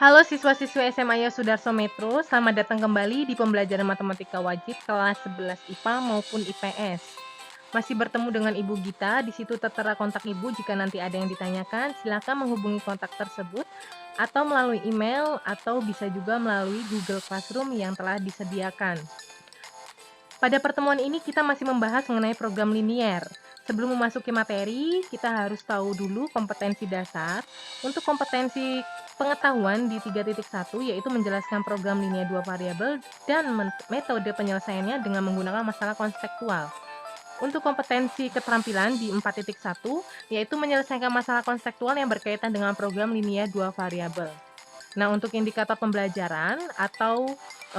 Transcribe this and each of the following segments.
Halo siswa-siswi SMA Yosudarso Metro, selamat datang kembali di pembelajaran matematika wajib kelas 11 IPA maupun IPS. Masih bertemu dengan Ibu Gita, di situ tertera kontak Ibu jika nanti ada yang ditanyakan, silakan menghubungi kontak tersebut atau melalui email atau bisa juga melalui Google Classroom yang telah disediakan. Pada pertemuan ini kita masih membahas mengenai program linier. Sebelum memasuki materi, kita harus tahu dulu kompetensi dasar. Untuk kompetensi pengetahuan di 3.1 yaitu menjelaskan program linier 2 variabel dan metode penyelesaiannya dengan menggunakan masalah konseptual. Untuk kompetensi keterampilan di 4.1 yaitu menyelesaikan masalah konseptual yang berkaitan dengan program linier 2 variabel. Nah, untuk indikator pembelajaran atau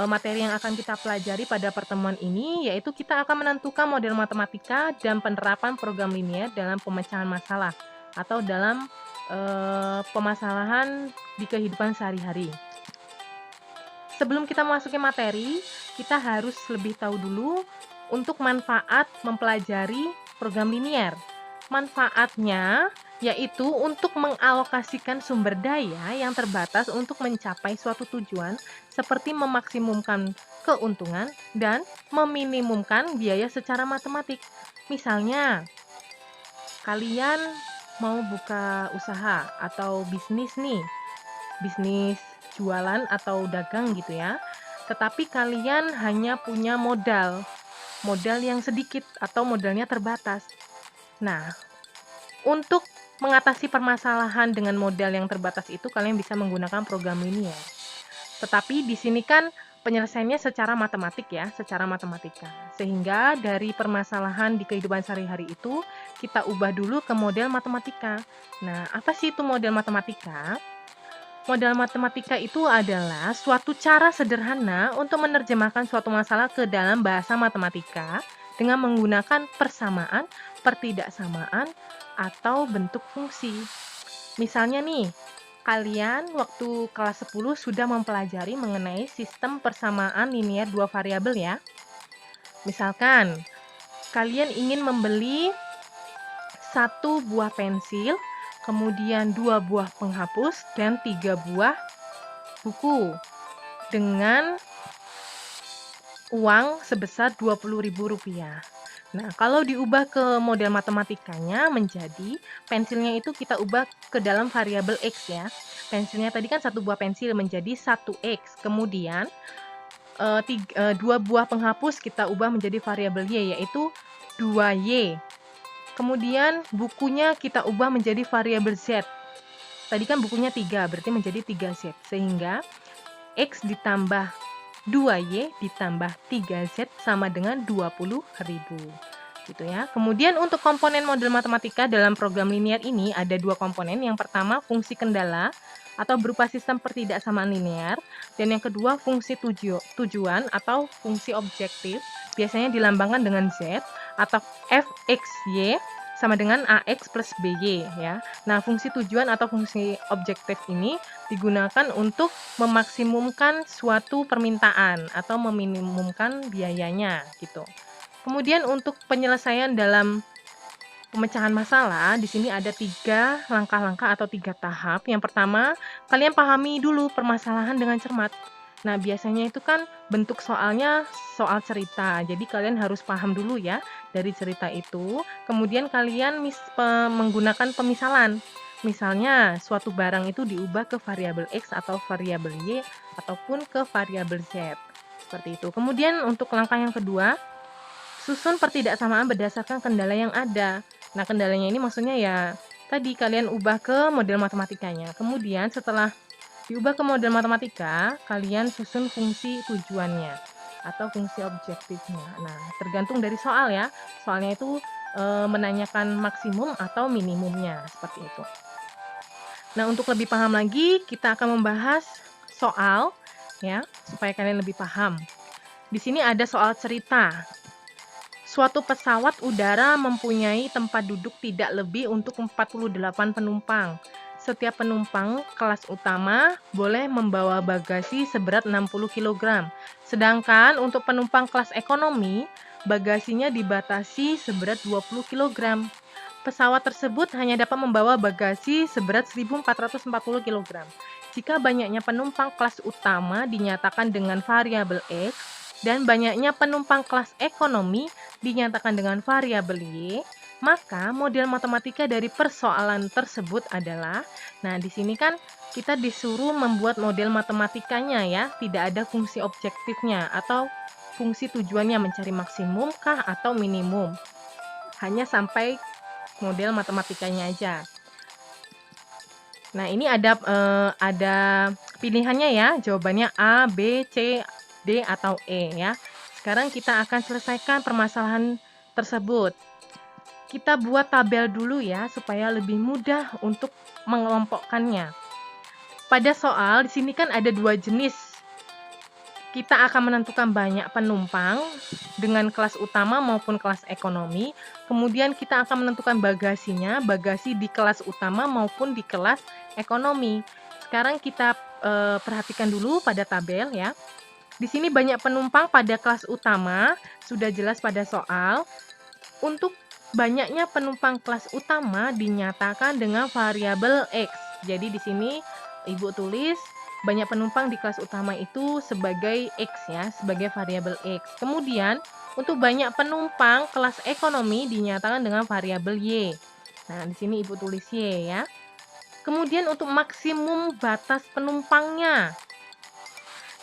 materi yang akan kita pelajari pada pertemuan ini, yaitu kita akan menentukan model matematika dan penerapan program linier dalam pemecahan masalah atau dalam pemasalahan di kehidupan sehari-hari. Sebelum kita memasuki materi, kita harus lebih tahu dulu untuk manfaat mempelajari program linier. Manfaatnya yaitu untuk mengalokasikan sumber daya yang terbatas untuk mencapai suatu tujuan seperti memaksimumkan keuntungan dan meminimumkan biaya secara matematik. Misalnya, kalian mau buka usaha atau bisnis nih, bisnis jualan atau dagang gitu ya, tetapi kalian hanya punya modal yang sedikit atau modalnya terbatas. Nah, untuk mengatasi permasalahan dengan modal yang terbatas itu kalian bisa menggunakan program linier. Tetapi di sini kan penyelesaiannya secara matematik ya, secara matematika. Sehingga dari permasalahan di kehidupan sehari-hari itu kita ubah dulu ke model matematika. Nah, apa sih itu model matematika? Model matematika itu adalah suatu cara sederhana untuk menerjemahkan suatu masalah ke dalam bahasa matematika dengan menggunakan persamaan, pertidaksamaan, atau bentuk fungsi. Misalnya nih, kalian waktu kelas 10 sudah mempelajari mengenai sistem persamaan linier 2 variabel ya. Misalkan, kalian ingin membeli 1 buah pensil, kemudian 2 buah penghapus, dan 3 buah buku dengan uang sebesar Rp20.000. Nah, kalau diubah ke model matematikanya menjadi pensilnya itu kita ubah ke dalam variabel X ya. Pensilnya tadi kan 1 buah pensil menjadi 1X. Kemudian 2 buah penghapus kita ubah menjadi variabel Y yaitu 2Y. Kemudian bukunya kita ubah menjadi variabel Z. Tadi kan bukunya 3, berarti menjadi 3Z. Sehingga X ditambah 2Y ditambah 3Z sama dengan 20.000 gitu ya. Kemudian untuk komponen model matematika dalam program linier ini ada 2 komponen. Yang pertama fungsi kendala atau berupa sistem pertidaksamaan linier, dan yang kedua fungsi tujuan atau fungsi objektif, biasanya dilambangkan dengan Z, atau fxy sama dengan ax plus by ya. Nah, fungsi tujuan atau fungsi objektif ini digunakan untuk memaksimumkan suatu permintaan atau meminimumkan biayanya gitu. Kemudian untuk penyelesaian dalam pemecahan masalah, di sini ada 3 langkah-langkah atau 3 tahap. Yang pertama, kalian pahami dulu permasalahan dengan cermat. Nah, biasanya itu kan bentuk soalnya soal cerita. Jadi kalian harus paham dulu ya dari cerita itu. Kemudian kalian menggunakan pemisalan. Misalnya, suatu barang itu diubah ke variabel X atau variabel Y ataupun ke variabel Z. Seperti itu. Kemudian untuk langkah yang kedua, susun pertidaksamaan berdasarkan kendala yang ada. Nah, kendalanya ini maksudnya ya tadi kalian ubah ke model matematikanya. Kemudian setelah diubah ke model matematika, kalian susun fungsi tujuannya atau fungsi objektifnya. Nah, tergantung dari soal ya. Soalnya itu menanyakan maksimum atau minimumnya, seperti itu. Nah, untuk lebih paham lagi, kita akan membahas soal ya, supaya kalian lebih paham. Di sini ada soal cerita. Suatu pesawat udara mempunyai tempat duduk tidak lebih untuk 48 penumpang. Setiap penumpang kelas utama boleh membawa bagasi seberat 60 kg. Sedangkan untuk penumpang kelas ekonomi, bagasinya dibatasi seberat 20 kg. Pesawat tersebut hanya dapat membawa bagasi seberat 1.440 kg. jika banyaknya penumpang kelas utama dinyatakan dengan variabel X dan banyaknya penumpang kelas ekonomi dinyatakan dengan variabel Y, maka model matematika dari persoalan tersebut adalah, nah di sini kan kita disuruh membuat model matematikanya ya, tidak ada fungsi objektifnya atau fungsi tujuannya mencari maksimum kah atau minimum. Hanya sampai model matematikanya aja. Nah, ini ada pilihannya ya, jawabannya A, B, C, D, atau E ya. Sekarang kita akan selesaikan permasalahan tersebut. Kita buat tabel dulu ya, supaya lebih mudah untuk mengelompokkannya. Pada soal, di sini kan ada dua jenis. Kita akan menentukan banyak penumpang dengan kelas utama maupun kelas ekonomi. Kemudian kita akan menentukan bagasinya, bagasi di kelas utama maupun di kelas ekonomi. Sekarang kita perhatikan dulu pada tabel ya. Di sini banyak penumpang pada kelas utama, sudah jelas pada soal. Untuk banyaknya penumpang kelas utama dinyatakan dengan variabel X. Jadi di sini Ibu tulis banyak penumpang di kelas utama itu sebagai X ya, sebagai variabel X. Kemudian untuk banyak penumpang kelas ekonomi dinyatakan dengan variabel Y. Nah, di sini Ibu tulis Y ya. Kemudian untuk maksimum batas penumpangnya.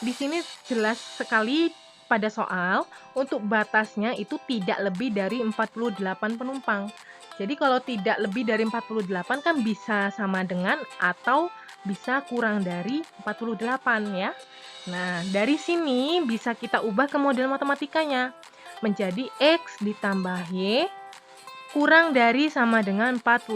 Di sini jelas sekali pada soal, untuk batasnya itu tidak lebih dari 48 penumpang. Jadi kalau tidak lebih dari 48 kan bisa sama dengan atau bisa kurang dari 48 ya. Nah, dari sini bisa kita ubah ke model matematikanya menjadi X ditambah Y kurang dari sama dengan 48.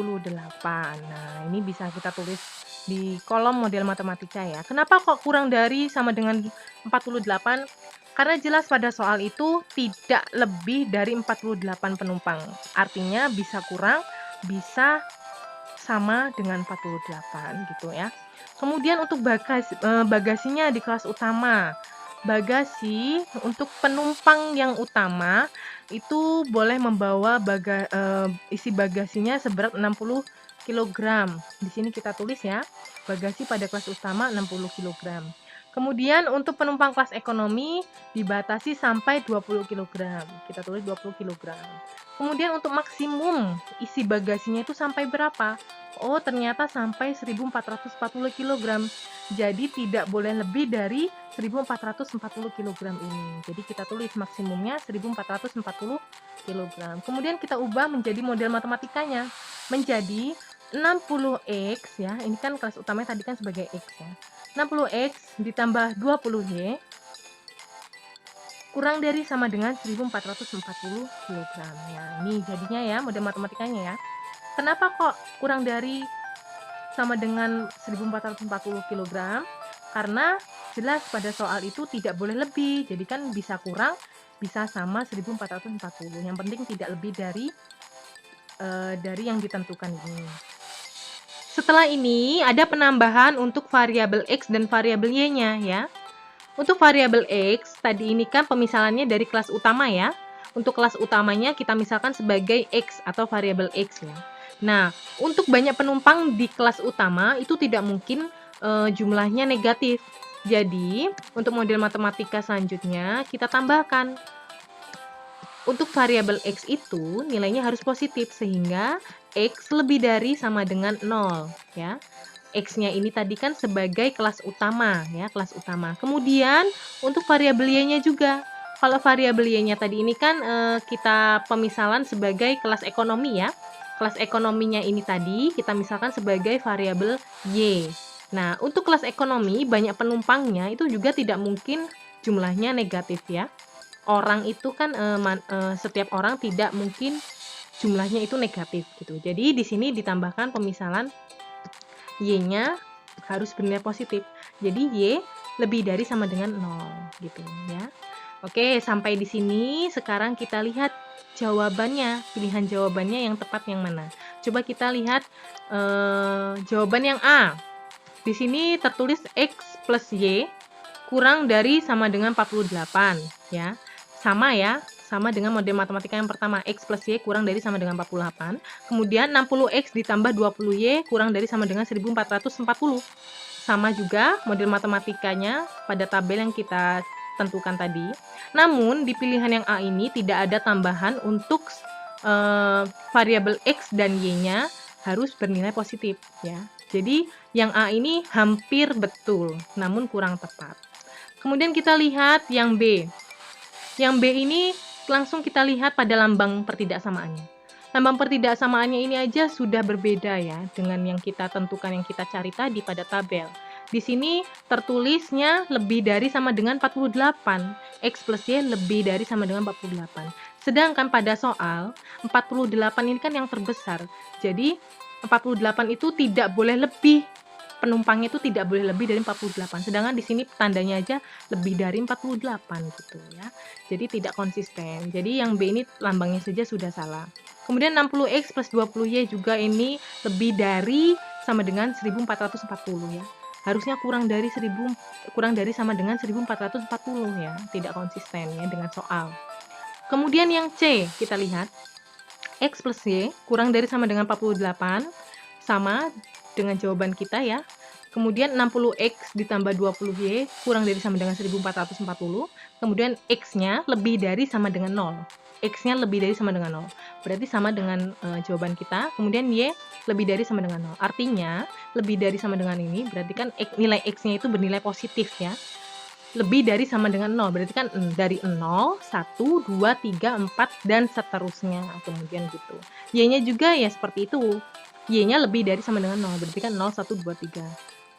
Nah, ini bisa kita tulis di kolom model matematika ya. Kenapa kok kurang dari sama dengan 48? Karena jelas pada soal itu tidak lebih dari 48 penumpang. Artinya bisa kurang, bisa sama dengan 48 gitu ya. Kemudian untuk bagasinya di kelas utama. Bagasi untuk penumpang yang utama itu boleh membawa isi bagasinya seberat 60 kg. Di sini kita tulis ya, bagasi pada kelas utama 60 kg. Kemudian untuk penumpang kelas ekonomi dibatasi sampai 20 kg. Kita tulis 20 kg. Kemudian untuk maksimum isi bagasinya itu sampai berapa? Oh, ternyata sampai 1440 kg. Jadi tidak boleh lebih dari 1440 kg ini. Jadi kita tulis maksimumnya 1440 kg. Kemudian kita ubah menjadi model matematikanya menjadi 60X ya. Ini kan kelas utamanya tadi kan sebagai X ya. 60X ditambah 20Y kurang dari sama dengan 1440 kg. Ya, ini jadinya ya model matematikanya ya. Kenapa kok kurang dari sama dengan 1440 kg? Karena jelas pada soal itu tidak boleh lebih. Jadi kan bisa kurang, bisa sama 1440. Yang penting tidak lebih dari yang ditentukan ini. Setelah ini ada penambahan untuk variabel X dan variabel Y-nya ya. Untuk variabel X, tadi ini kan pemisalannya dari kelas utama ya. Untuk kelas utamanya kita misalkan sebagai X atau variabel X ya. Nah, untuk banyak penumpang di kelas utama itu tidak mungkin jumlahnya negatif. Jadi, untuk model matematika selanjutnya kita tambahkan. Untuk variabel X itu nilainya harus positif sehingga X lebih dari sama dengan 0 ya. X-nya ini tadi kan sebagai kelas utama ya, kelas utama. Kemudian untuk variabel Y-nya juga. Kalau variabel Y-nya tadi ini kan kita pemisalan sebagai kelas ekonomi ya. Kelas ekonominya ini tadi kita misalkan sebagai variabel Y. Nah, untuk kelas ekonomi banyak penumpangnya itu juga tidak mungkin jumlahnya negatif ya. Orang itu kan setiap orang tidak mungkin jumlahnya itu negatif gitu. Jadi di sini ditambahkan pemisalan Y-nya harus bernilai positif. Jadi Y lebih dari sama dengan 0 gitu ya. Oke, sampai di sini sekarang kita lihat jawabannya, pilihan jawabannya yang tepat yang mana. Coba kita lihat jawaban yang A. Di sini tertulis X plus Y kurang dari sama dengan 48 ya. Sama ya, sama dengan model matematika yang pertama, X plus Y kurang dari sama dengan 48. Kemudian 60X ditambah 20Y kurang dari sama dengan 1440. sama juga model matematikanya pada tabel yang kita tentukan tadi. Namun di pilihan yang A ini tidak ada tambahan untuk variabel X dan Y-nya harus bernilai positif ya. Jadi yang A ini hampir betul, namun kurang tepat. Kemudian kita lihat yang B. Yang B ini langsung kita lihat pada lambang pertidaksamaannya. Lambang pertidaksamaannya ini aja sudah berbeda ya dengan yang kita tentukan, yang kita cari tadi pada tabel. Di sini tertulisnya lebih dari sama dengan 48. X plus Y lebih dari sama dengan 48. Sedangkan pada soal 48 ini kan yang terbesar. Jadi 48 itu tidak boleh lebih. Penumpangnya itu tidak boleh lebih dari 48. Sedangkan di sini tandanya aja lebih dari 48 gitu ya. Jadi tidak konsisten. Jadi yang B ini lambangnya saja sudah salah. Kemudian 60X plus 20Y juga ini lebih dari sama dengan 1440 ya. Harusnya kurang dari sama dengan 1440 ya. Tidak konsisten ya dengan soal. Kemudian yang C kita lihat. X plus Y kurang dari sama dengan 48 sama dengan jawaban kita ya. Kemudian 60X ditambah 20Y kurang dari sama dengan 1440. Kemudian X-nya lebih dari sama dengan 0. X-nya lebih dari sama dengan 0. Berarti sama dengan jawaban kita. Kemudian Y lebih dari sama dengan 0. Artinya lebih dari sama dengan ini berarti kan nilai X-nya itu bernilai positif ya. Lebih dari sama dengan 0. Berarti kan dari 0, 1, 2, 3, 4 dan seterusnya. Kemudian gitu. Y-nya juga ya seperti itu. Y-nya lebih dari sama dengan 0, berarti kan 0, 1, 2, 3,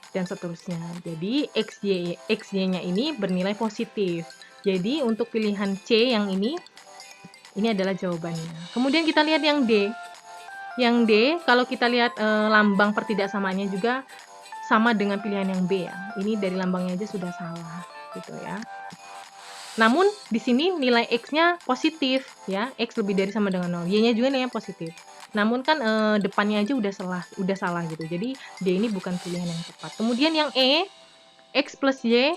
dan seterusnya. Jadi XY-nya ini bernilai positif. Jadi untuk pilihan C yang ini adalah jawabannya. Kemudian kita lihat yang D. Yang D, kalau kita lihat lambang pertidaksamaannya juga sama dengan pilihan yang B ya. Ini dari lambangnya aja sudah salah, gitu ya. Namun di sini nilai X-nya positif ya, X lebih dari sama dengan 0. Y-nya juga nilainya positif. Namun kan depannya aja udah salah gitu. Jadi D ini bukan pilihan yang tepat. Kemudian yang E, X plus Y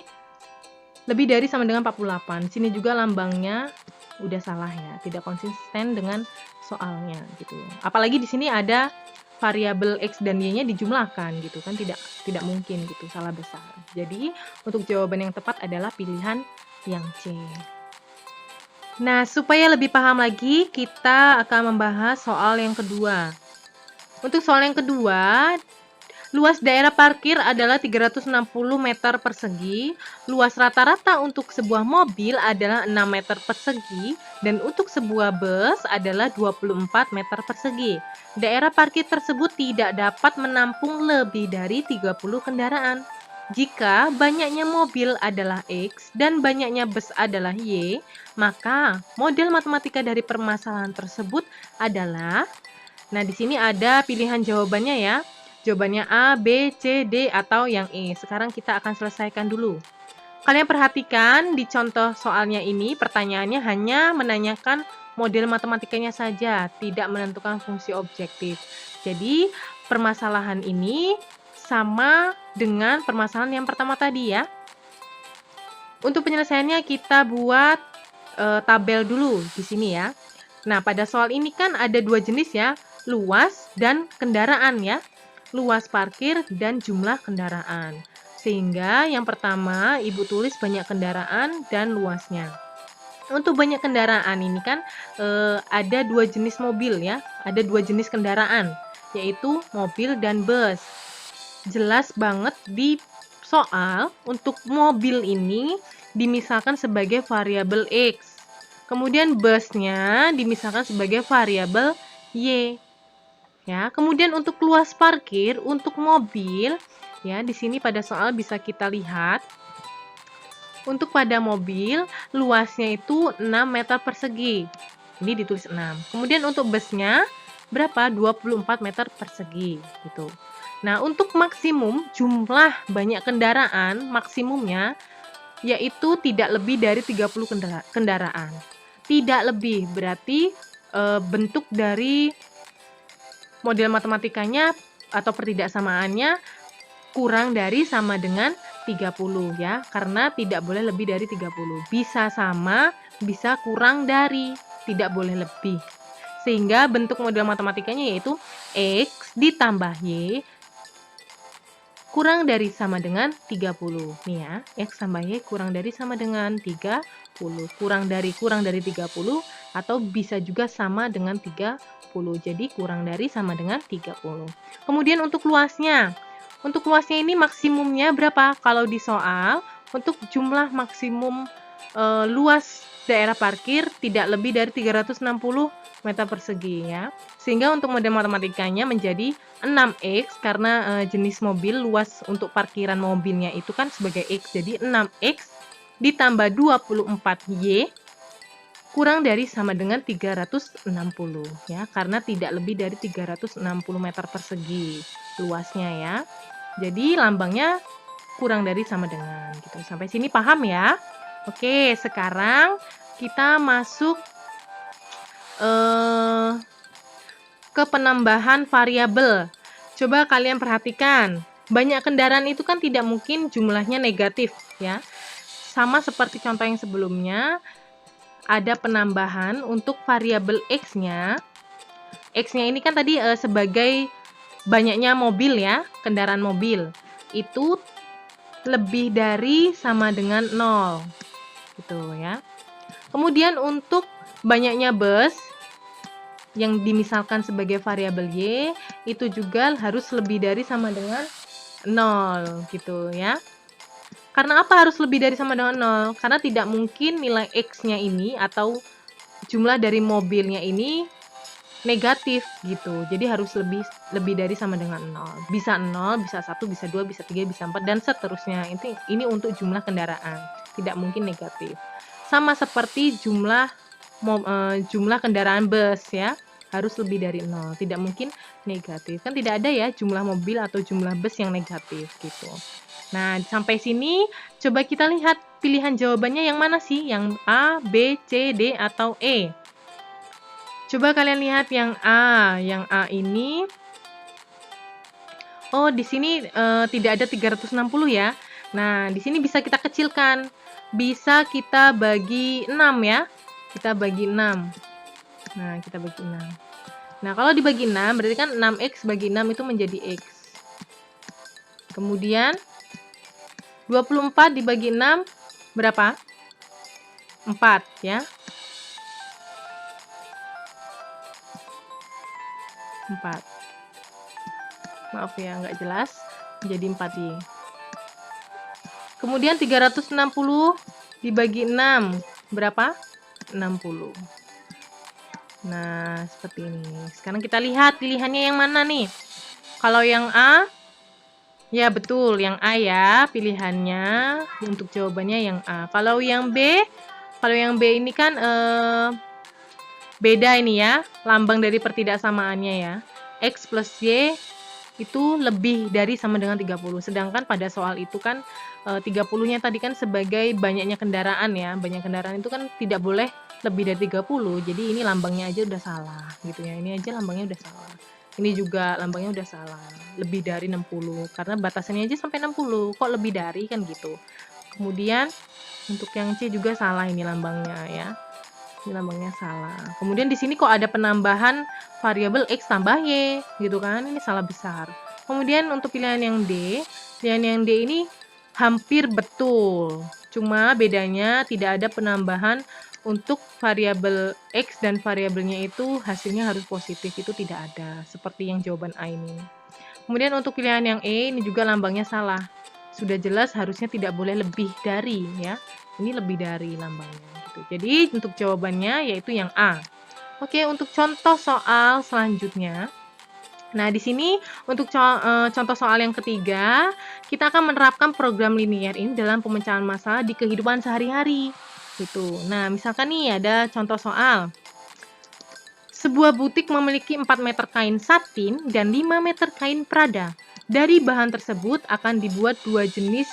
lebih dari sama dengan 48. Sini juga lambangnya udah salah ya, tidak konsisten dengan soalnya gitu. Apalagi di sini ada variabel X dan Y-nya dijumlahkan gitu kan, tidak mungkin gitu, salah besar. Jadi untuk jawaban yang tepat adalah pilihan yang C. Nah, supaya lebih paham lagi, kita akan membahas soal yang kedua. Untuk soal yang kedua, luas daerah parkir adalah 360 meter persegi, luas rata-rata untuk sebuah mobil adalah 6 meter persegi, dan untuk sebuah bus adalah 24 meter persegi. Daerah parkir tersebut tidak dapat menampung lebih dari 30 kendaraan. Jika banyaknya mobil adalah X dan banyaknya bus adalah Y, maka model matematika dari permasalahan tersebut adalah, nah di sini ada pilihan jawabannya ya. Jawabannya A, B, C, D, atau yang E. Sekarang kita akan selesaikan dulu. Kalian perhatikan di contoh soalnya ini, pertanyaannya hanya menanyakan model matematikanya saja, tidak menentukan fungsi objektif. Jadi, permasalahan ini sama dengan permasalahan yang pertama tadi ya. Untuk penyelesaiannya kita buat tabel dulu di sini ya. Nah, pada soal ini kan ada dua jenis ya, luas dan kendaraan ya. Luas parkir dan jumlah kendaraan. Sehingga yang pertama Ibu tulis banyak kendaraan dan luasnya. Untuk banyak kendaraan ini kan ada dua jenis mobil ya, ada dua jenis kendaraan, yaitu mobil dan bus. Jelas banget di soal untuk mobil ini dimisalkan sebagai variabel X. Kemudian busnya dimisalkan sebagai variabel Y. Ya, kemudian untuk luas parkir untuk mobil ya, di sini pada soal bisa kita lihat. Untuk pada mobil luasnya itu 6 meter persegi. Ini ditulis 6. Kemudian untuk busnya berapa? 24 meter persegi gitu. Nah, untuk maksimum jumlah banyak kendaraan, maksimumnya yaitu tidak lebih dari 30 kendaraan. Tidak lebih, berarti bentuk dari model matematikanya atau pertidaksamaannya kurang dari sama dengan 30 ya, karena tidak boleh lebih dari 30. Bisa sama, bisa kurang dari, tidak boleh lebih. Sehingga bentuk model matematikanya yaitu X ditambah Y kurang dari sama dengan 30. Nih ya, X tambah Y kurang dari sama dengan 30. Kurang dari 30 atau bisa juga sama dengan 30. Jadi kurang dari sama dengan 30. Kemudian untuk luasnya. Untuk luasnya ini maksimumnya berapa? Kalau di soal, untuk jumlah maksimum luas daerah parkir tidak lebih dari 360 meter persegi ya. Sehingga untuk model matematikanya menjadi 6X karena jenis mobil luas untuk parkiran mobilnya itu kan sebagai X. Jadi 6X ditambah 24Y kurang dari sama dengan 360 ya, karena tidak lebih dari 360 meter persegi luasnya ya. Jadi lambangnya kurang dari sama dengan gitu. Sampai sini paham ya? Oke, sekarang kita masuk ke penambahan variabel. Coba kalian perhatikan, banyak kendaraan itu kan tidak mungkin jumlahnya negatif ya. Sama seperti contoh yang sebelumnya, ada penambahan untuk variabel X-nya. X-nya ini kan tadi sebagai banyaknya mobil ya, kendaraan mobil. Itu lebih dari sama dengan 0. Gitu ya. Kemudian untuk banyaknya bus yang dimisalkan sebagai variabel Y itu juga harus lebih dari sama dengan 0 gitu ya. Karena apa harus lebih dari sama dengan 0? Karena tidak mungkin nilai X-nya ini atau jumlah dari mobilnya ini negatif gitu. Jadi harus lebih dari sama dengan 0. Bisa 0, bisa 1, bisa 2, bisa 3, bisa 4 dan seterusnya. Ini untuk jumlah kendaraan. Tidak mungkin negatif. Sama seperti jumlah kendaraan bus ya. Harus lebih dari 0. Tidak mungkin negatif. Kan tidak ada ya jumlah mobil atau jumlah bus yang negatif gitu. Nah, sampai sini coba kita lihat pilihan jawabannya yang mana sih? Yang A, B, C, D atau E? Coba kalian lihat yang A. Yang A ini, oh di sini tidak ada 360 ya. Nah, di sini bisa kita kecilkan. Bisa kita bagi 6 ya. Kita bagi 6. Nah, kita bagi 6. Nah, kalau dibagi 6, berarti kan 6X bagi 6 itu menjadi X. Kemudian, 24 dibagi 6, berapa? 4 ya. 4. Maaf ya, nggak jelas. Jadi 4Y. Kemudian 360 dibagi 6. Berapa? 60. Nah, seperti ini. Sekarang kita lihat pilihannya yang mana nih. Kalau yang A, ya betul, yang A ya pilihannya. Untuk jawabannya yang A. Kalau yang B ini kan beda ini ya, lambang dari pertidaksamaannya ya. X plus Y itu lebih dari sama dengan 30. Sedangkan pada soal itu kan 30-nya tadi kan sebagai banyaknya kendaraan ya. Banyak kendaraan itu kan tidak boleh lebih dari 30. Jadi ini lambangnya aja udah salah gitu ya. Ini aja lambangnya udah salah. Ini juga lambangnya udah salah. Lebih dari 60 karena batasannya aja sampai 60. Kok lebih dari kan gitu. Kemudian untuk yang C juga salah ini lambangnya ya. Ini lambangnya salah. Kemudian di sini kok ada penambahan variabel X tambah Y gitu kan, ini salah besar. Kemudian untuk pilihan yang D ini hampir betul, cuma bedanya tidak ada penambahan untuk variabel X dan variabelnya itu hasilnya harus positif, itu tidak ada seperti yang jawaban A ini. Kemudian untuk pilihan yang E ini juga lambangnya salah, sudah jelas harusnya tidak boleh lebih dari ya, ini lebih dari lambangnya gitu. Jadi untuk jawabannya yaitu yang A. Oke, untuk contoh soal selanjutnya. Nah, di sini untuk contoh soal yang ketiga, kita akan menerapkan program linier ini dalam pemecahan masalah di kehidupan sehari-hari. Gitu. Nah, misalkan nih ada contoh soal. Sebuah butik memiliki 4 meter kain satin dan 5 meter kain Prada. Dari bahan tersebut akan dibuat 2 jenis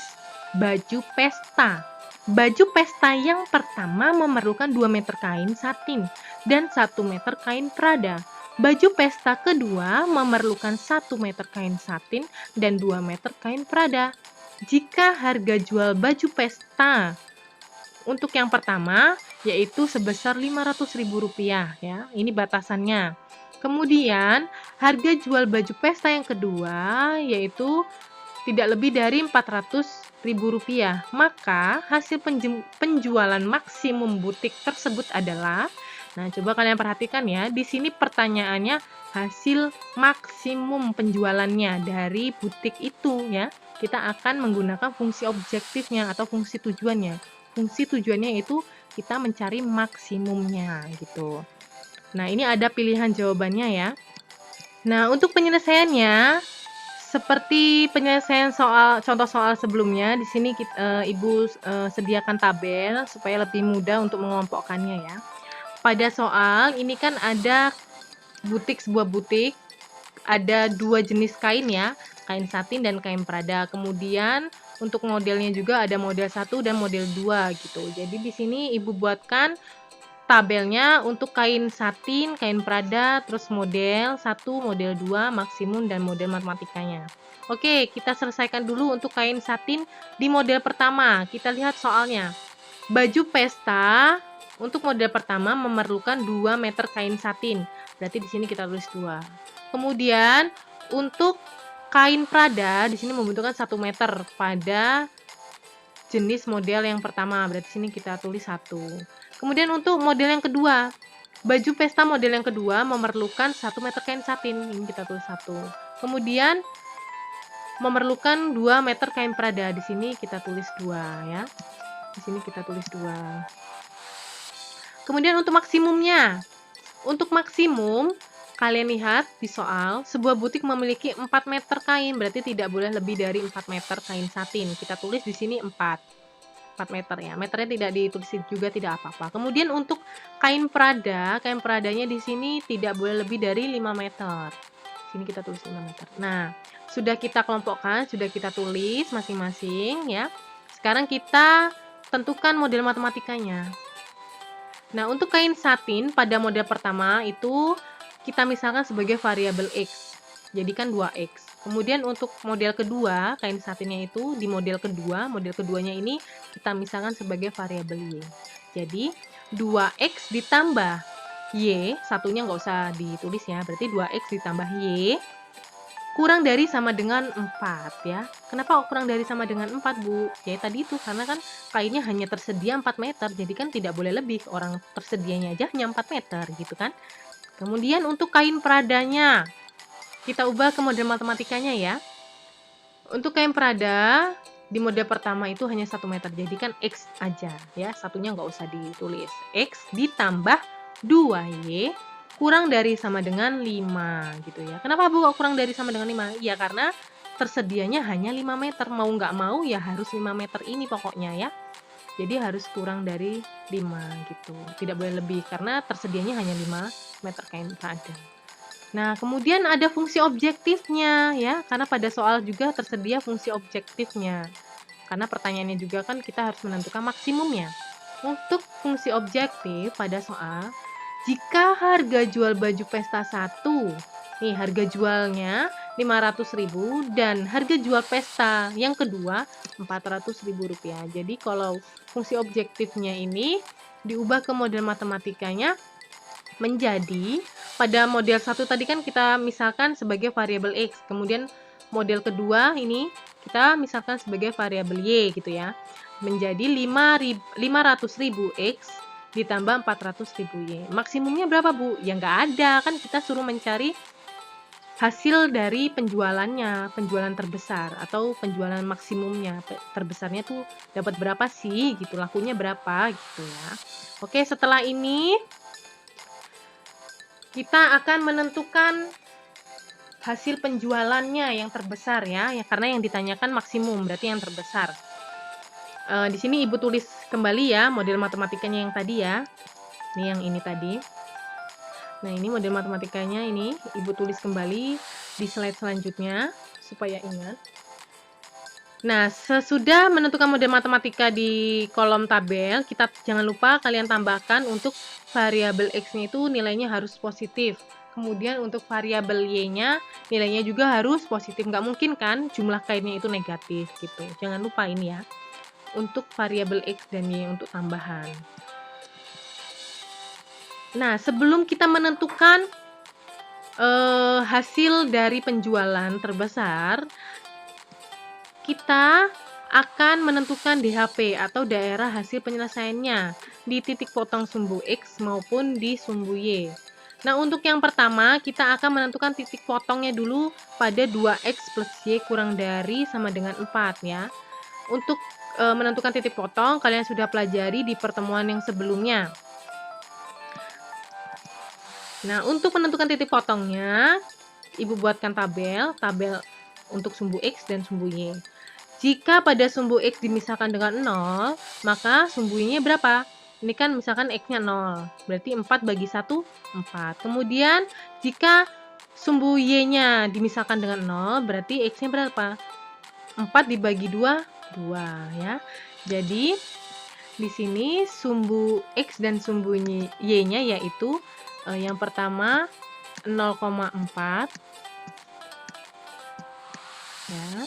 baju pesta. Baju pesta yang pertama memerlukan 2 meter kain satin dan 1 meter kain Prada. Baju pesta kedua memerlukan 1 meter kain satin dan 2 meter kain Prada. Jika harga jual baju pesta untuk yang pertama yaitu sebesar Rp500.000 ya. Ini batasannya. Kemudian harga jual baju pesta yang kedua yaitu tidak lebih dari Rp400.000. Maka hasil penjualan maksimum butik tersebut adalah, nah coba kalian perhatikan ya, di sini pertanyaannya hasil maksimum penjualannya dari butik itu ya. Kita akan menggunakan fungsi objektifnya atau fungsi tujuannya. Fungsi tujuannya itu kita mencari maksimumnya gitu. Nah, ini ada pilihan jawabannya ya. Nah, untuk penyelesaiannya seperti penyelesaian contoh soal sebelumnya, di sini Ibu sediakan tabel supaya lebih mudah untuk mengelompokkannya ya. Pada soal ini kan ada sebuah butik, ada 2 jenis kain ya, kain satin dan kain prada. Kemudian untuk modelnya juga ada model 1 dan model 2 gitu. Jadi di sini Ibu buatkan tabelnya untuk kain satin, kain prada, terus model 1, model 2, maksimum, dan model matematikanya. Oke, kita selesaikan dulu untuk kain satin di model pertama. Kita lihat soalnya. Baju pesta untuk model pertama memerlukan 2 meter kain satin. Berarti di sini kita tulis 2. Kemudian untuk kain prada di sini membutuhkan 1 meter pada jenis model yang pertama. Berarti di sini kita tulis 1. Kemudian untuk model yang kedua, baju pesta model yang kedua memerlukan 1 meter kain satin. Ini kita tulis 1. Kemudian memerlukan 2 meter kain prada. Di sini kita tulis 2 ya. Di sini kita tulis 2. Kemudian untuk maksimumnya. Untuk maksimum, kalian lihat di soal, sebuah butik memiliki 4 meter kain, berarti tidak boleh lebih dari 4 meter kain satin. Kita tulis di sini 4 meter ya. Meternya tidak ditulis juga, tidak apa-apa. Kemudian untuk kain pradanya di sini tidak boleh lebih dari 5 meter. Sini kita tulis 5 meter. Nah, sudah kita kelompokkan, sudah kita tulis masing-masing ya. Sekarang kita tentukan model matematikanya. Nah, untuk kain satin pada model pertama itu kita misalkan sebagai variabel X. Jadikan 2X. Kemudian untuk model kedua, kain satinnya itu di model keduanya ini kita misalkan sebagai variabel Y. Jadi 2X ditambah Y, satunya nggak usah ditulis ya, berarti 2X ditambah Y kurang dari sama dengan 4 ya. Kenapa kurang dari sama dengan 4, Bu? Ya tadi itu, karena kan kainnya hanya tersedia 4 meter, jadi kan tidak boleh lebih, orang tersedianya aja hanya 4 meter gitu kan. Kemudian untuk kain pradanya, kita ubah ke model matematikanya ya. Untuk kain prada, di model pertama itu hanya 1 meter, jadi kan X aja ya, satunya nggak usah ditulis. X ditambah 2Y kurang dari sama dengan 5 gitu ya. Kenapa Bu kurang dari sama dengan 5? Ya karena tersedianya hanya 5 meter, mau nggak mau ya harus 5 meter ini pokoknya ya. Jadi harus kurang dari 5 gitu, tidak boleh lebih karena tersedianya hanya 5 meter kain prada. Nah, kemudian ada fungsi objektifnya ya, karena pada soal juga tersedia fungsi objektifnya. Karena pertanyaannya juga kan kita harus menentukan maksimumnya. Untuk fungsi objektif pada soal, jika harga jual baju pesta 1, nih harga jualnya 500.000 dan harga jual pesta yang kedua Rp400.000. Jadi kalau fungsi objektifnya ini diubah ke model matematikanya menjadi pada model 1 tadi kan kita misalkan sebagai variabel X, kemudian model kedua ini kita misalkan sebagai variabel Y gitu ya, menjadi 500.000 X ditambah 400.000 Y. Maksimumnya berapa Bu? Ya nggak ada, kan kita suruh mencari hasil dari penjualannya, penjualan terbesar atau penjualan maksimumnya, terbesarnya tuh dapat berapa sih gitu, lakunya berapa gitu ya. Oke, setelah ini kita akan menentukan hasil penjualannya yang terbesar ya, karena yang ditanyakan maksimum berarti yang terbesar. Di sini Ibu tulis kembali ya model matematikanya yang tadi ya. Ini yang ini tadi. Nah, ini model matematikanya ini Ibu tulis kembali di slide selanjutnya supaya ingat. Nah, sesudah menentukan model matematika di kolom tabel, kita jangan lupa kalian tambahkan untuk variabel X-nya itu nilainya harus positif. Kemudian untuk variabel Y-nya nilainya juga harus positif. Nggak mungkin kan jumlah kainnya itu negatif gitu. Jangan lupa ini ya. Untuk variabel X dan Y untuk tambahan. Nah, sebelum kita menentukan hasil dari penjualan terbesar, kita akan menentukan DHP atau daerah hasil penyelesaiannya di titik potong sumbu X maupun di sumbu Y. Nah, untuk yang pertama kita akan menentukan titik potongnya dulu pada 2X plus Y kurang dari sama dengan 4 ya. Untuk menentukan titik potong kalian sudah pelajari di pertemuan yang sebelumnya. Nah, untuk menentukan titik potongnya, Ibu buatkan tabel untuk sumbu X dan sumbu Y. Jika pada sumbu X dimisahkan dengan 0, maka sumbu Y-nya berapa? Ini kan misalkan X-nya 0, berarti 4 bagi 1, 4. Kemudian, jika sumbu Y-nya dimisahkan dengan 0, berarti X-nya berapa? 4 dibagi 2, 2 ya. Jadi, di sini sumbu X dan sumbu Y-nya yaitu yang pertama 0,4 ya.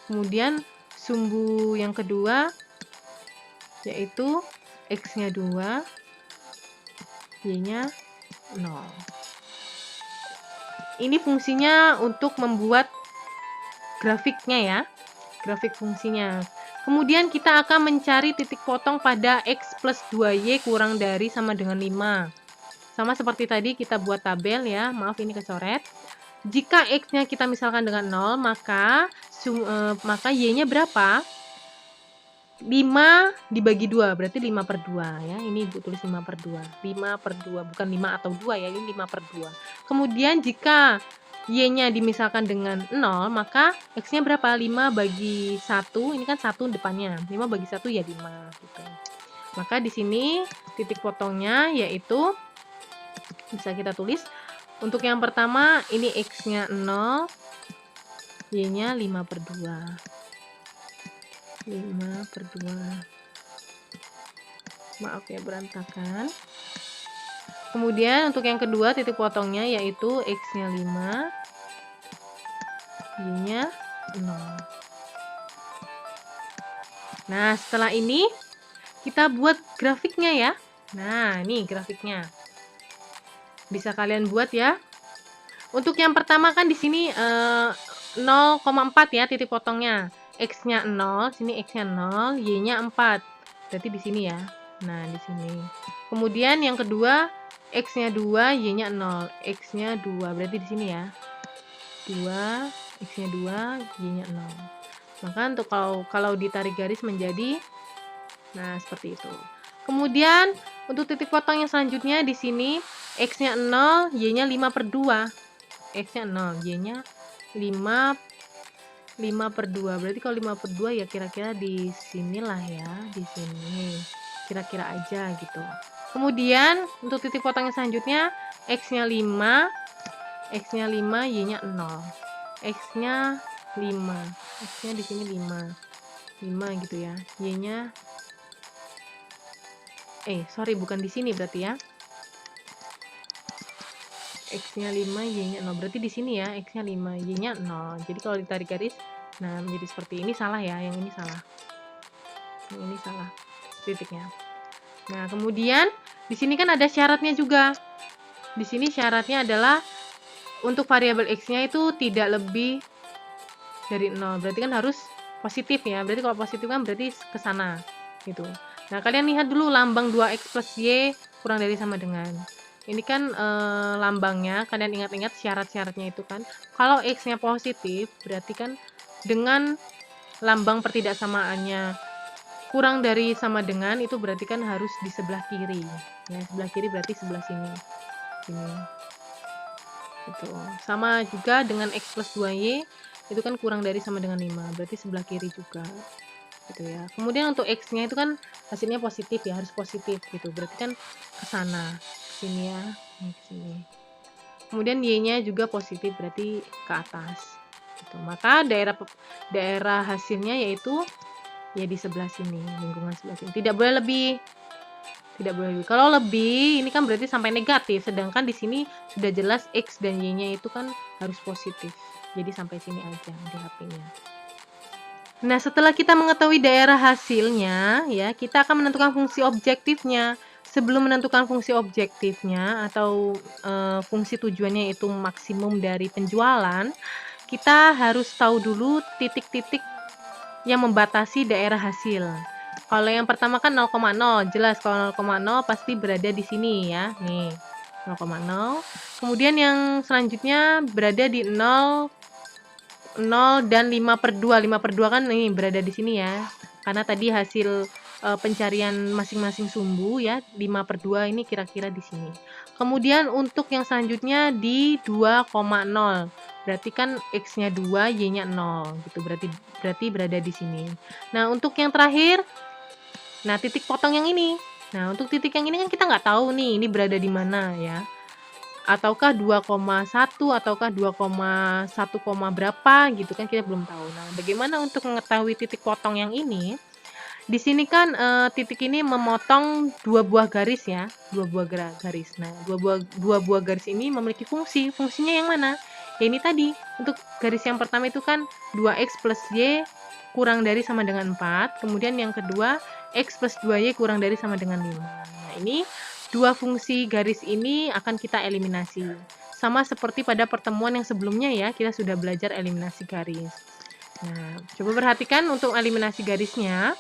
Kemudian sumbu yang kedua yaitu X-nya 2, Y-nya 0. Ini fungsinya untuk membuat grafiknya ya, grafik fungsinya. Kemudian kita akan mencari titik potong pada X plus 2Y kurang dari sama dengan 5. Sama seperti tadi kita buat tabel ya, maaf ini kecoret. Jika X-nya kita misalkan dengan 0, maka Y-nya berapa? 5 dibagi 2, berarti 5 per 2 ya. Ini Ibu tulis 5 per 2. 5 per 2, bukan 5 atau 2 ya, ini 5 per 2. Kemudian jika Y-nya dimisalkan dengan 0, maka X-nya berapa? 5 bagi 1, ini kan 1 depannya. 5 bagi 1 ya 5 gitu. Maka di sini titik potongnya yaitu bisa kita tulis untuk yang pertama ini X-nya 0, Y-nya 5 per 2. 5 per 2. Maaf ya berantakan. Kemudian untuk yang kedua titik potongnya yaitu X-nya 5, Y-nya 0. Nah, setelah ini kita buat grafiknya ya. Nah, ini grafiknya. Bisa kalian buat ya. Untuk yang pertama kan di sini 0,4 ya titik potongnya. X-nya 0, sini X-nya 0, Y-nya 4. Berarti di sini ya. Nah, di sini. Kemudian yang kedua X-nya 2, Y-nya 0. X-nya 2, berarti di sini ya. 2, X-nya 2, Y-nya 0. Maka untuk kalau ditarik garis menjadi nah, seperti itu. Kemudian untuk titik potong yang selanjutnya di sini X-nya 0, Y-nya 5 per 2. X-nya 0, Y-nya 5 per 2. Berarti kalau 5 per 2 ya kira-kira di sinilah ya, di sini. Kira-kira aja gitu. Kemudian untuk titik potong yang selanjutnya X-nya 5, Y-nya 0. X-nya 5. X-nya di sini 5. 5 gitu ya. Y-nya bukan di sini berarti ya. X-nya 5, Y-nya 0. Berarti di sini ya, X-nya 5, Y-nya 0. Jadi kalau ditarik garis, nah menjadi seperti ini salah ya, yang ini salah. Yang ini salah titiknya. Nah, kemudian di sini kan ada syaratnya juga. Di sini syaratnya adalah untuk variabel X-nya itu tidak lebih dari 0. Berarti kan harus positif ya. Berarti kalau positif kan berarti ke sana gitu. Nah, kalian lihat dulu lambang 2X plus Y kurang dari sama dengan. Ini kan lambangnya, kalian ingat-ingat syarat-syaratnya itu kan. Kalau X-nya positif, berarti kan dengan lambang pertidaksamaannya kurang dari sama dengan, itu berarti kan harus di sebelah kiri. Ya, sebelah kiri berarti sebelah sini. Sini. Gitu. Sama juga dengan X plus 2Y, itu kan kurang dari sama dengan 5, berarti sebelah kiri juga. Gitu ya. Kemudian untuk X-nya itu kan hasilnya positif ya, harus positif gitu. Berarti kan ke sana. Sini ya, ini ke sini. Kemudian Y-nya juga positif, berarti ke atas. Gitu. Maka daerah hasilnya yaitu ya di sebelah sini, lingkungan sebelah sini. Tidak boleh lebih. Tidak boleh lebih. Kalau lebih, ini kan berarti sampai negatif. Sedangkan di sini sudah jelas X dan Y-nya itu kan harus positif. Jadi sampai sini aja di HP-nya. Nah, setelah kita mengetahui daerah hasilnya, ya, kita akan menentukan fungsi objektifnya. Sebelum menentukan fungsi objektifnya atau fungsi tujuannya itu maksimum dari penjualan, kita harus tahu dulu titik-titik yang membatasi daerah hasil. Kalau yang pertama kan 0,0, jelas kalau 0,0 pasti berada di sini ya. Nih, 0,0. Kemudian yang selanjutnya berada di 0, 0 dan 5/2. 5/2 kan nih berada di sini ya. Karena tadi hasil pencarian masing-masing sumbu ya, 5/2 ini kira-kira di sini. Kemudian untuk yang selanjutnya di 2,0. Berarti kan X-nya 2, Y-nya 0 gitu. Berarti berada di sini. Nah, untuk yang terakhir, nah titik potong yang ini. Nah, untuk titik yang ini kan kita nggak tahu nih ini berada di mana ya. Ataukah 2,1 ataukah 2,1, berapa gitu kan kita belum tahu. Nah, bagaimana untuk mengetahui titik potong yang ini? Di sini kan titik ini memotong dua buah garis ya, dua buah garis. Nah, dua buah garis ini memiliki fungsi. Fungsinya yang mana? Ya ini tadi. Untuk garis yang pertama itu kan 2x plus y kurang dari sama dengan 4. Kemudian yang kedua x plus 2y kurang dari sama dengan 5. Nah, ini dua fungsi garis ini akan kita eliminasi. Sama seperti pada pertemuan yang sebelumnya ya, kita sudah belajar eliminasi garis. Nah, coba perhatikan untuk eliminasi garisnya.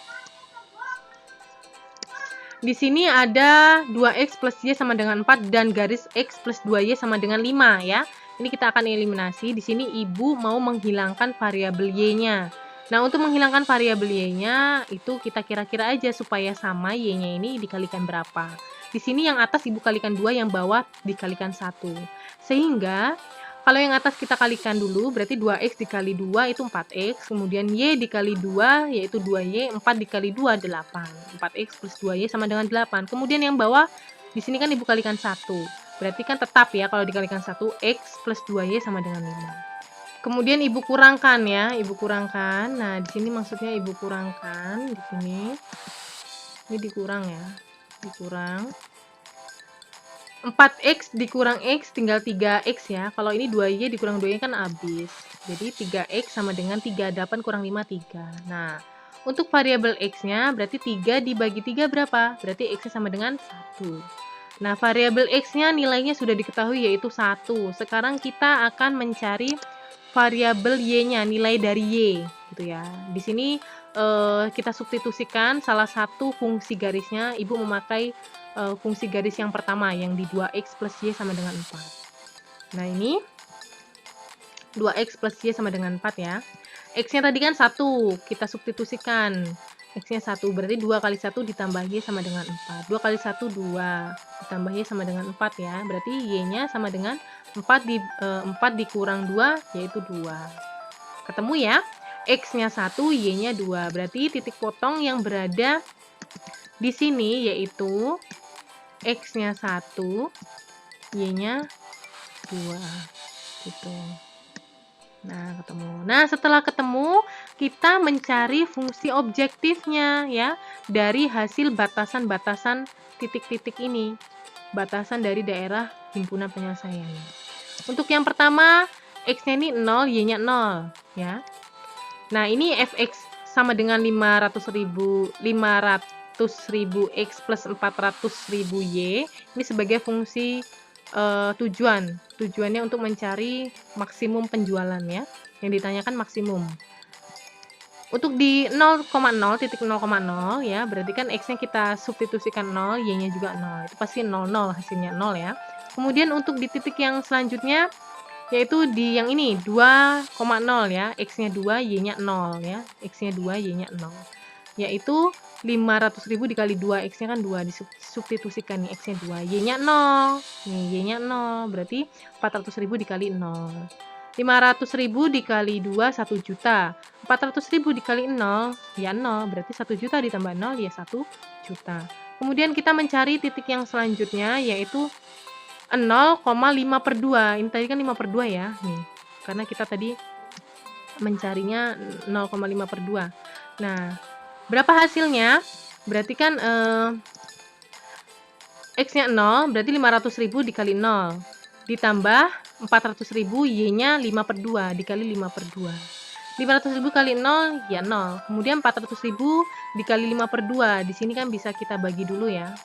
Di sini ada 2x plus y sama dengan 4 dan garis x plus 2y sama dengan 5 ya. Ini kita akan eliminasi. Di sini ibu mau menghilangkan variabel y-nya. Nah, untuk menghilangkan variabel y-nya itu kita kira-kira aja supaya sama y-nya ini dikalikan berapa. Di sini yang atas ibu kalikan 2, yang bawah dikalikan 1. Sehingga kalau yang atas kita kalikan dulu, berarti 2x dikali 2 itu 4x, kemudian y dikali 2 yaitu 2y, 4 dikali 2 8. 4x plus 2y sama dengan 8. Kemudian yang bawah di sini kan ibu kalikan 1. Berarti kan tetap ya kalau dikalikan 1 x plus 2y sama dengan 5. Kemudian ibu kurangkan ya, ibu kurangkan. Nah, di sini maksudnya ibu kurangkan di sini. Ini dikurang ya. Dikurang. 4x dikurang x tinggal 3x ya. Kalau ini 2y dikurang 2y kan habis. Jadi 3x sama dengan 38 kurang 5, 3. Nah, untuk variabel x-nya berarti 3 dibagi 3 berapa? Berarti x-nya sama dengan 1. Nah, variabel x-nya nilainya sudah diketahui yaitu 1. Sekarang kita akan mencari variabel y-nya, nilai dari y gitu ya. Di sini kita substitusikan salah satu fungsi garisnya. Ibu memakai fungsi garis yang pertama yang di 2x plus y sama dengan 4. Nah, ini 2x plus y sama dengan 4 ya. X-nya tadi kan 1, kita substitusikan. X-nya 1, berarti 2 kali 1 ditambah y sama dengan 4. 2 kali 1, 2. Ditambah y sama dengan 4 ya. Berarti y-nya sama dengan 4 dikurang 2, yaitu 2. Ketemu ya? X-nya 1, y-nya 2. Berarti titik potong yang berada di sini yaitu X-nya 1, Y-nya 2. Gitu. Nah, ketemu. Nah, setelah ketemu, kita mencari fungsi objektifnya ya dari hasil batasan-batasan titik-titik ini. Batasan dari daerah himpunan penyelesaian. Untuk yang pertama, X-nya ini 0, Y-nya 0 ya. Nah, ini fx sama dengan 500.000 X plus 400.000 Y. Ini sebagai fungsi tujuannya untuk mencari maksimum penjualan ya, yang ditanyakan maksimum. Untuk di 0,0 titik 0,0 ya, berarti kan x-nya kita substitusikan 0, y-nya juga 0. Itu pasti 0 0, hasilnya 0 ya. Kemudian untuk di titik yang selanjutnya yaitu di yang ini 2,0 ya, x-nya 2, y-nya 0 ya. X-nya 2, y-nya 0. Yaitu 500.000 dikali 2, x-nya kan 2, disubstitusikan nih, x-nya 2, y-nya 0. Nih, y-nya 0, berarti 400.000 dikali 0. 500.000 dikali 2, 1 juta. 400.000 dikali 0, ya 0, berarti 1 juta ditambah 0, ya 1 juta. Kemudian kita mencari titik yang selanjutnya, yaitu 0,5/2. Ini tadi kan 5/2 ya, nih. Karena kita tadi mencarinya 0,5/2. Nah, berapa hasilnya? Berarti kan X-nya 0, berarti 500.000 dikali 0. Ditambah 400.000, Y-nya 5/2 dikali 5/2. 500.000 kali 0, ya 0. Kemudian 400.000 dikali 5/2. Di sini kan bisa kita bagi dulu ya.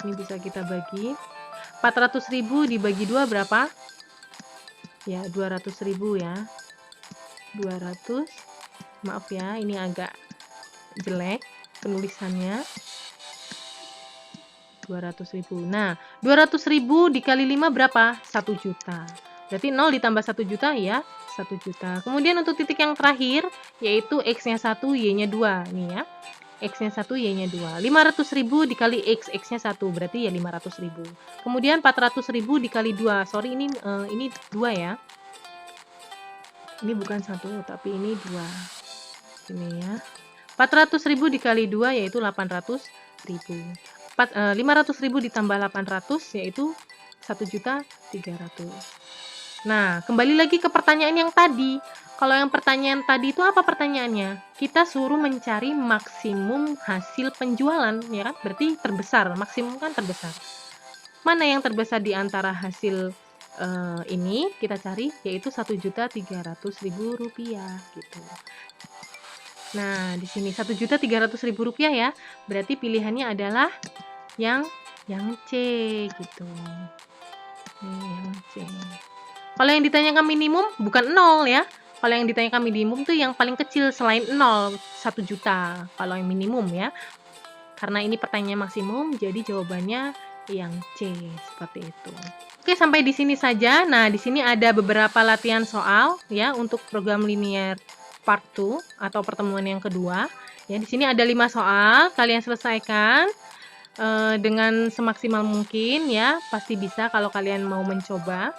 Ini bisa kita bagi. 400.000 dibagi 2 berapa? Ya, 200.000 ya. 200 Maaf ya, ini agak jelek penulisannya. 200.000. Nah, 200.000 dikali 5 berapa? 1 juta. Berarti 0 ditambah 1 juta ya 1 juta. Kemudian untuk titik yang terakhir yaitu X-nya 1, Y-nya 2. Nih ya. X-nya 1, Y-nya 2. 500.000 dikali X, X-nya 1 berarti ya 500.000. Kemudian 400.000 dikali 2. Sorry ini 2 ya. Ini bukan 1 tapi ini 2. Ini ya. 400.000 dikali 2 yaitu 800.000. 500.000 ditambah 800 yaitu 1.300.000. Nah, kembali lagi ke pertanyaan yang tadi. Kalau yang pertanyaan tadi itu apa pertanyaannya? Kita suruh mencari maksimum hasil penjualan, ya kan? Berarti terbesar, maksimum kan terbesar. Mana yang terbesar di antara hasil ini kita cari yaitu Rp1.300.000 gitu. Nah, di sini Rp1.300.000 ya. Berarti pilihannya adalah yang C gitu. Nih, yang C. Kalau yang ditanyakan minimum bukan 0 ya. Kalau yang ditanyakan minimum tuh yang paling kecil selain 0, 1 juta. Kalau yang minimum ya. Karena ini pertanyaan maksimum, jadi jawabannya yang C seperti itu. Oke, sampai di sini saja. Nah, di sini ada beberapa latihan soal ya untuk program linear part 2 atau pertemuan yang kedua. Ya, di sini ada 5 soal, kalian selesaikan dengan semaksimal mungkin ya. Pasti bisa kalau kalian mau mencoba.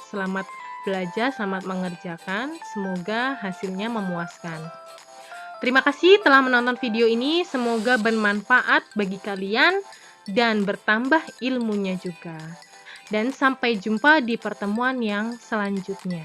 Selamat belajar, selamat mengerjakan. Semoga hasilnya memuaskan. Terima kasih telah menonton video ini. Semoga bermanfaat bagi kalian dan bertambah ilmunya juga. Dan sampai jumpa di pertemuan yang selanjutnya.